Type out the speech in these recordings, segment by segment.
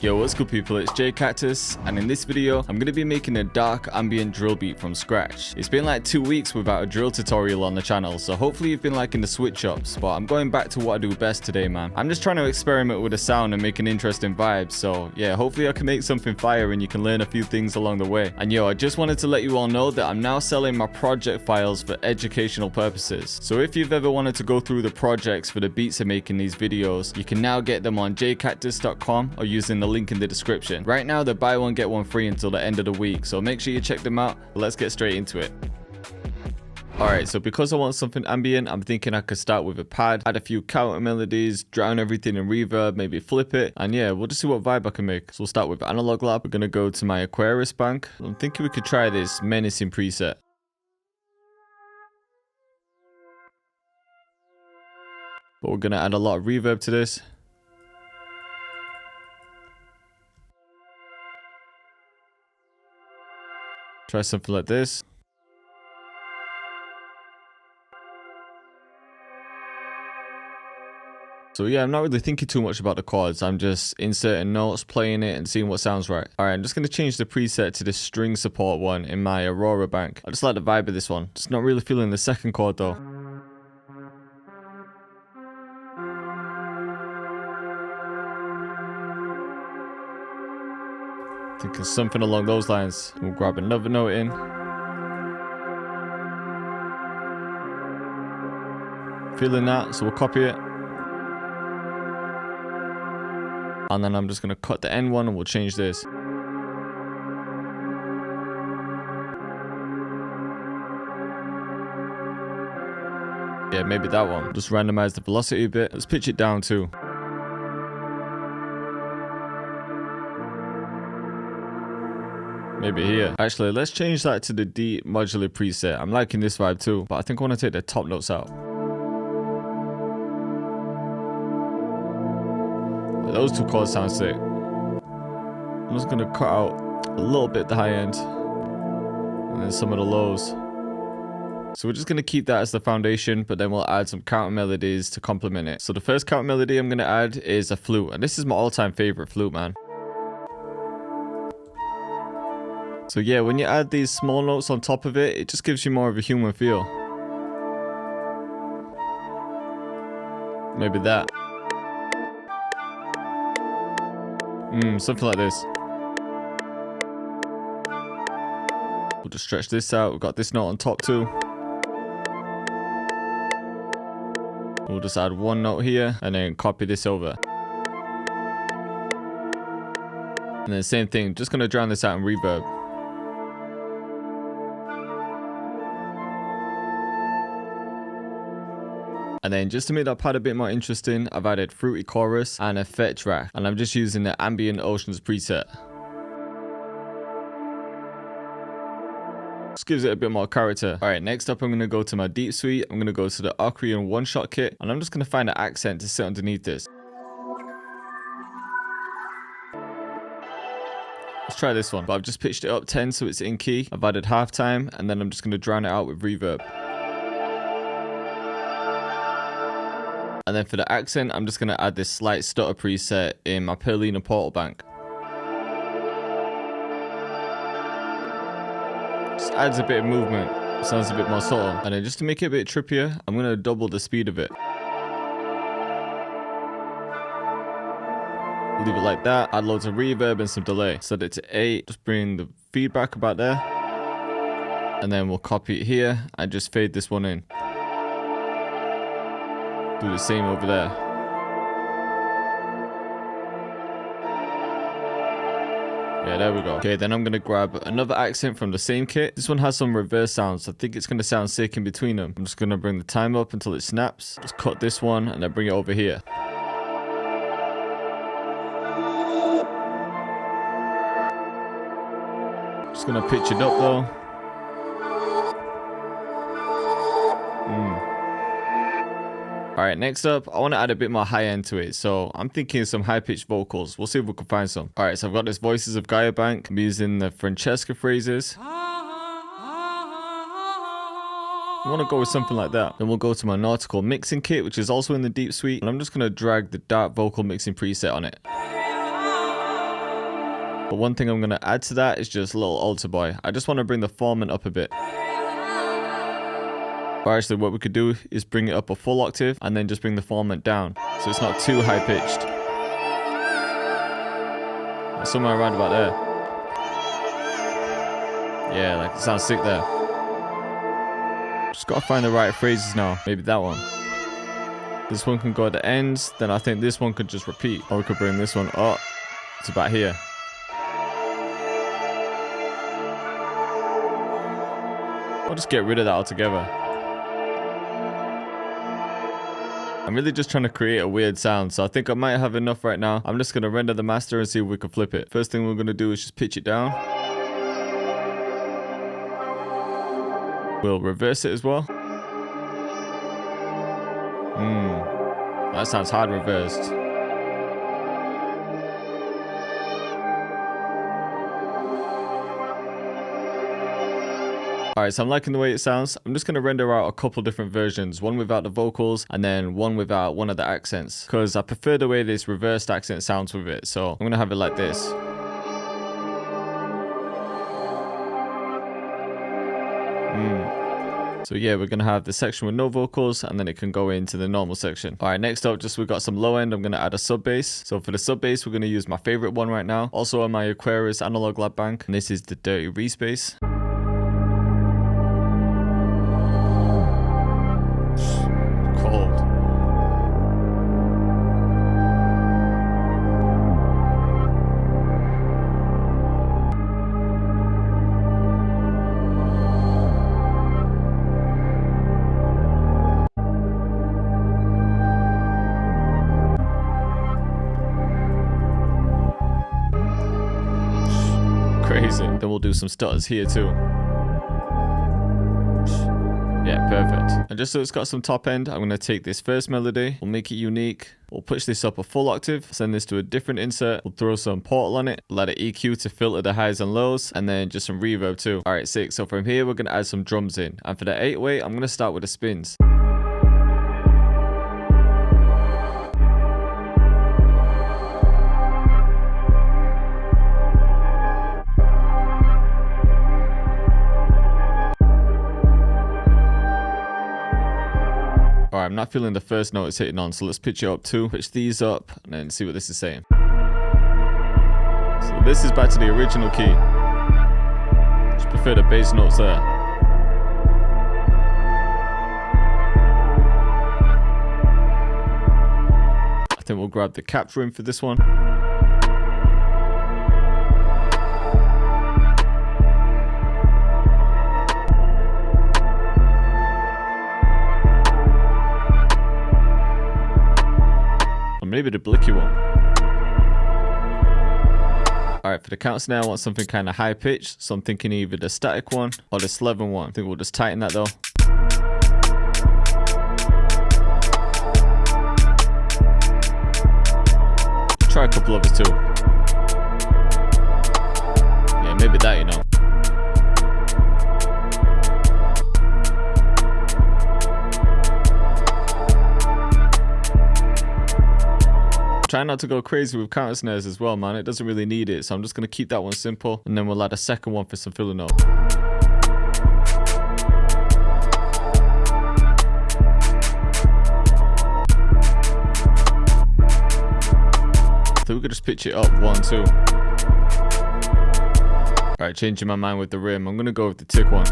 Yo, what's good people, it's Cactus, and in this video I'm going to be making a dark ambient drill beat from scratch. It's been like 2 weeks without a drill tutorial on the channel, so hopefully you've been liking the switch ups, but I'm going back to what I do best today, man. I'm just trying to experiment with the sound and make an interesting vibe, so yeah, hopefully I can make something fire and you can learn a few things along the way. And yo, I just wanted to let you all know that I'm now selling my project files for educational purposes. So if you've ever wanted to go through the projects for the beats I'm making these videos, you can now get them on jcactus.com or using the link in the description. Right now they're buy one get one free until the end of the week, so make sure you check them out. Let's get straight into it. Alright, so because I want something ambient, I'm thinking I could start with a pad, add a few counter melodies, drown everything in reverb, maybe flip it, and yeah, we'll just see what vibe I can make. So we'll start with Analog Lab. We're gonna go to my Aquarius bank. I'm thinking we could try this menacing preset. But we're gonna add a lot of reverb to this. Try something like this. So yeah, I'm not really thinking too much about the chords. I'm just inserting notes, playing it, and seeing what sounds right. Alright, I'm just going to change the preset to the string support one in my Aurora bank. I just like the vibe of this one. Just not really feeling the second chord though. Thinking something along those lines. We'll grab another note in. Feeling that, so we'll copy it. And then I'm just going to cut the end one and we'll change this. Yeah, maybe that one. Just randomize the velocity a bit. Let's pitch it down too. Maybe here. Actually, let's change that to the D modular preset. I'm liking this vibe too, but I think I want to take the top notes out. Those two chords sound sick. I'm just gonna cut out a little bit the high end and then some of the lows. So we're just gonna keep that as the foundation, but then we'll add some counter melodies to complement it. So the first counter melody I'm gonna add is a flute, and this is my all-time favorite flute, man. So yeah, when you add these small notes on top of it, it just gives you more of a human feel. Maybe that. Something like this. We'll just stretch this out. We've got this note on top too. We'll just add one note here and then copy this over. And then same thing, just gonna drown this out in reverb. And then just to make that pad a bit more interesting, I've added Fruity Chorus and a Fetch Rack, and I'm just using the Ambient Oceans preset. Just gives it a bit more character. Alright, next up I'm going to go to my Deep Suite. I'm going to go to the Ocarina one-shot kit, and I'm just going to find an accent to sit underneath this. Let's try this one, but I've just pitched it up 10 so it's in key. I've added halftime, and then I'm just going to drown it out with reverb. And then for the accent, I'm just going to add this slight stutter preset in my Perlina Portal bank. Just adds a bit of movement. It sounds a bit more subtle. And then just to make it a bit trippier, I'm going to double the speed of it. Leave it like that. Add loads of reverb and some delay. Set it to 8. Just bring the feedback about there. And then we'll copy it here and just fade this one in. Do the same over there. Yeah, there we go. Okay, then I'm gonna grab another accent from the same kit. This one has some reverse sounds. I think it's gonna sound sick in between them. I'm just gonna bring the time up until it snaps. Just cut this one and then bring it over here. Just gonna pitch it up though. Alright, next up, I want to add a bit more high end to it, so I'm thinking some high pitched vocals. We'll see if we can find some. Alright, so I've got this Voices of Gaia bank. I'm using the Francesca phrases. I want to go with something like that. Then we'll go to my Nautical mixing kit, which is also in the Deep Suite. And I'm just going to drag the dark vocal mixing preset on it. But one thing I'm going to add to that is just a little altar boy. I just want to bring the formant up a bit. But actually what we could do is bring it up a full octave and then just bring the formant down, so it's not too high pitched. Somewhere around about there. Yeah, like it sounds sick there. Just gotta find the right phrases now. Maybe that one. This one can go at the ends. Then I think this one could just repeat. Or we could bring this one up. It's about here. I'll just get rid of that altogether. I'm really just trying to create a weird sound, so I think I might have enough right now. I'm just going to render the master and see if we can flip it. First thing we're going to do is just pitch it down. We'll reverse it as well. That sounds hard reversed. Alright, so I'm liking the way it sounds. I'm just going to render out a couple different versions. One without the vocals and then one without one of the accents. Because I prefer the way this reversed accent sounds with it. So I'm going to have it like this. So yeah, we're going to have the section with no vocals and then it can go into the normal section. Alright, next up, just we've got some low end. I'm going to add a sub bass. So for the sub bass, we're going to use my favorite one right now. Also on my Aquarius analog lab bank. And this is the Dirty Reese bass. Crazy. Then we'll do some stutters here too. Yeah, perfect. And just so it's got some top end, I'm going to take this first melody, we'll make it unique, we'll push this up a full octave, send this to a different insert, we'll throw some portal on it, let it EQ to filter the highs and lows, and then just some reverb too. Alright, sick. So from here, we're going to add some drums in. And for the 808, I'm going to start with the spins. Alright, I'm not feeling the first note it's hitting on, so let's pitch it up too. Pitch these up and then see what this is saying. So this is back to the original key. Just prefer the bass notes there. I think we'll grab the capturing for this one. Maybe the blicky one. Alright, for the count snare, I want something kind of high pitched. So I'm thinking either the static one or the Slevin one. I think we'll just tighten that though. Try a couple others too. Yeah, maybe that, you know. Try not to go crazy with counter snares as well, man. It doesn't really need it, so I'm just going to keep that one simple. And then we'll add a second one for some filler note. So we could just pitch it up 1, 2. Alright, changing my mind with the rim. I'm going to go with the tick one.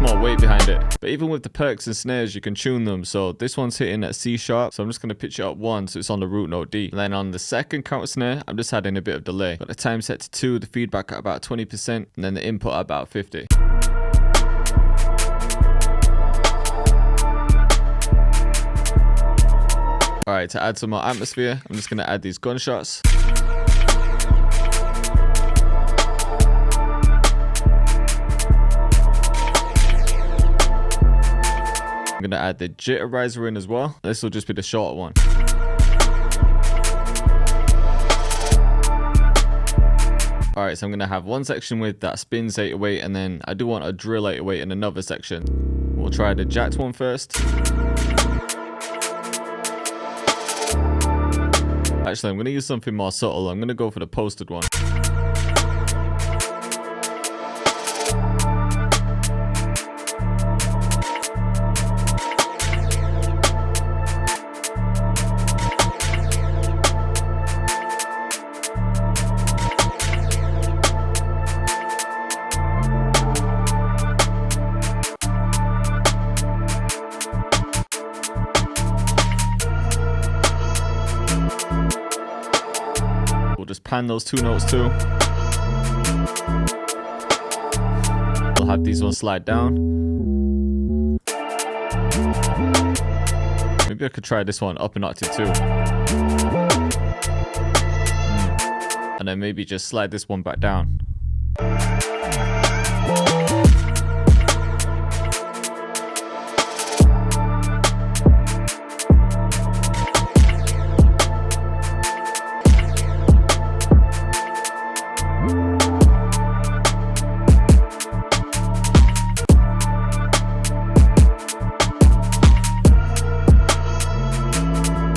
More weight behind it. But even with the perks and snares, you can tune them. So this one's hitting at C sharp, so I'm just going to pitch it up 1 so it's on the root note D. And then on the second counter snare, I'm just adding a bit of delay. Got the time set to 2, the feedback at about 20%, and then the input at about 50. Alright, to add some more atmosphere, I'm just going to add these gunshots. I'm going to add the jitterizer in as well. This will just be the shorter one. Alright, so I'm going to have one section with that spins 808, and then I do want a drill 808 in another section. We'll try the jacked one first. Actually, I'm going to use something more subtle. I'm going to go for the posted one. Just pan those two notes too. We'll have these ones slide down. Maybe I could try this one up an octave too. And then maybe just slide this one back down.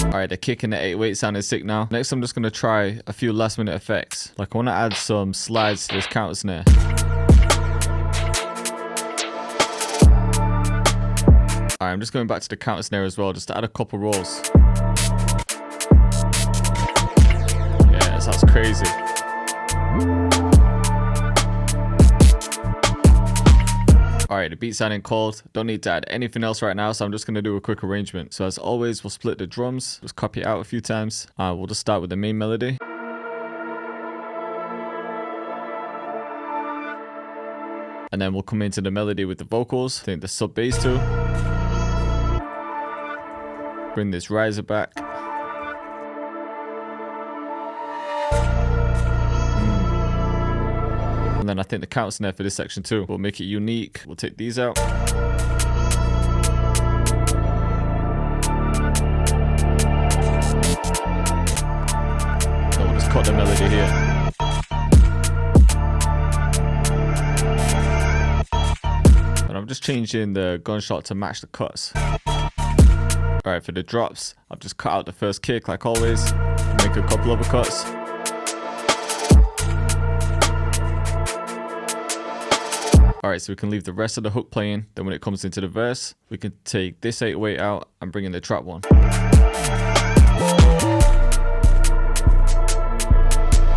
Alright, the kick and the 808 sounded sick now. Next, I'm just going to try a few last minute effects. Like, I want to add some slides to this counter snare. Alright, I'm just going back to the counter snare as well, just to add a couple rolls. Yeah, that sounds crazy. Alright, the beat sounding cold. Don't need to add anything else right now, so I'm just going to do a quick arrangement. So as always, we'll split the drums. Just copy it out a few times. We'll just start with the main melody. And then we'll come into the melody with the vocals. I think the sub bass too. Bring this riser back. And then I think the counter snare for this section too. We'll make it unique. We'll take these out. So we'll just cut the melody here. And I'm just changing the gunshot to match the cuts. Alright, for the drops, I've just cut out the first kick like always. Make a couple other cuts. Alright, so we can leave the rest of the hook playing. Then when it comes into the verse, we can take this 808 out and bring in the trap one.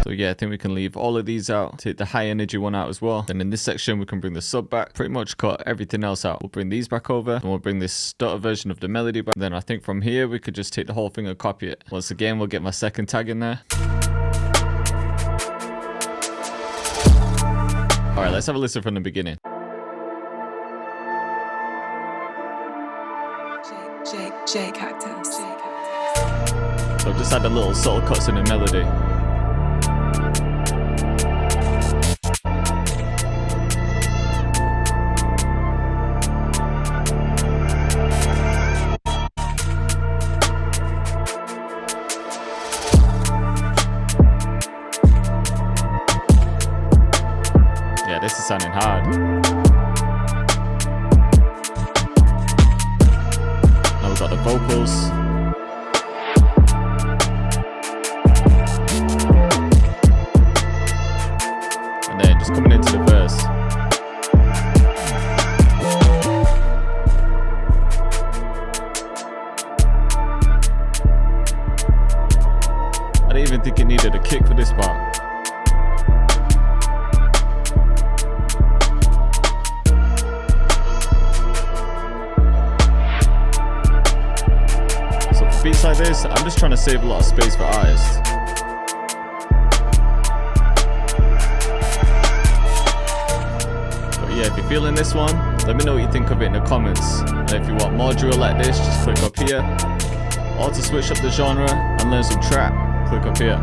So yeah, I think we can leave all of these out. Take the high energy one out as well. Then in this section, we can bring the sub back. Pretty much cut everything else out. We'll bring these back over. And we'll bring this stutter version of the melody back. Then I think from here, we could just take the whole thing and copy it. Once again, we'll get my second tag in there. Alright, let's have a listen from the beginning. Cactus. So just add the little subtle cuts in the melody. Yeah, this is sounding hard. Now we've got the vocals. And then just coming into the verse. I didn't even think it needed a kick for this part. Beats like this, I'm just trying to save a lot of space for artists. But yeah, if you're feeling this one, let me know what you think of it in the comments. And if you want more drill like this, just click up here. Or to switch up the genre and learn some trap, click up here.